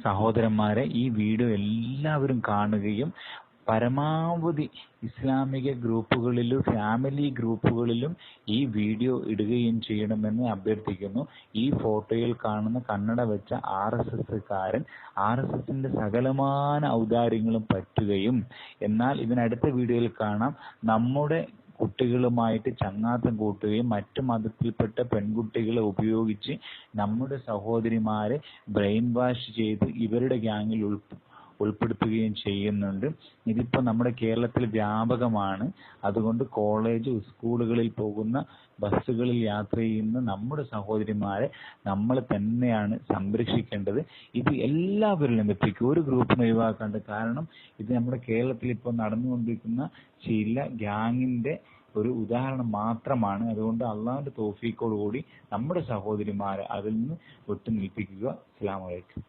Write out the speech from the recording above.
സഹോദരന്മാരെ, ഈ വീഡിയോ എല്ലാവരും കാണുകയും പരമാവധി ഇസ്ലാമിക ഗ്രൂപ്പുകളിലും ഫാമിലി ഗ്രൂപ്പുകളിലും ഈ വീഡിയോ ഇടുകയും ചെയ്യണമെന്ന് അഭ്യർത്ഥിക്കുന്നു. ഈ ഫോട്ടോയിൽ കാണുന്ന കണ്ണട വെച്ച RSSകാരൻ RSSന്റെ സകലമാന ഔദാര്യങ്ങളും പറ്റുകയും, എന്നാൽ ഇതിനടുത്ത വീഡിയോയിൽ കാണാം, നമ്മുടെ കുട്ടികളുമായിട്ട് ചങ്ങാത്തം കൂട്ടുകയും മറ്റു മതത്തിൽപ്പെട്ട പെൺകുട്ടികളെ ഉപയോഗിച്ച് നമ്മുടെ സഹോദരിമാരെ ബ്രെയിൻ വാഷ് ചെയ്ത് ഇവരുടെ ഗ്യാങ്ങിൽ ഉൾപ്പെടുത്തുകയും ചെയ്യുന്നുണ്ട്. ഇതിപ്പോൾ നമ്മുടെ കേരളത്തിൽ വ്യാപകമാണ്. അതുകൊണ്ട് കോളേജ് സ്കൂളുകളിൽ പോകുന്ന ബസ്സുകളിൽ യാത്ര ചെയ്യുന്ന നമ്മുടെ സഹോദരിമാരെ നമ്മൾ തന്നെയാണ് സംരക്ഷിക്കേണ്ടത്. ഇത് എല്ലാവരിലും എത്തിക്കും, ഒരു ഗ്രൂപ്പിന് ഒഴിവാക്കാണ്ട്. കാരണം ഇത് നമ്മുടെ കേരളത്തിൽ ഇപ്പോൾ നടന്നുകൊണ്ടിരിക്കുന്ന ചില ഗ്യാങ്ങിന്റെ ഒരു ഉദാഹരണം മാത്രമാണ്. അതുകൊണ്ട് അള്ളാഹുവിന്റെ തൗഫീഖോടുകൂടി നമ്മുടെ സഹോദരിമാരെ അതിൽ നിന്ന് വിട്ടു നിൽപ്പിക്കുക. അസ്സലാമു അലൈക്കും.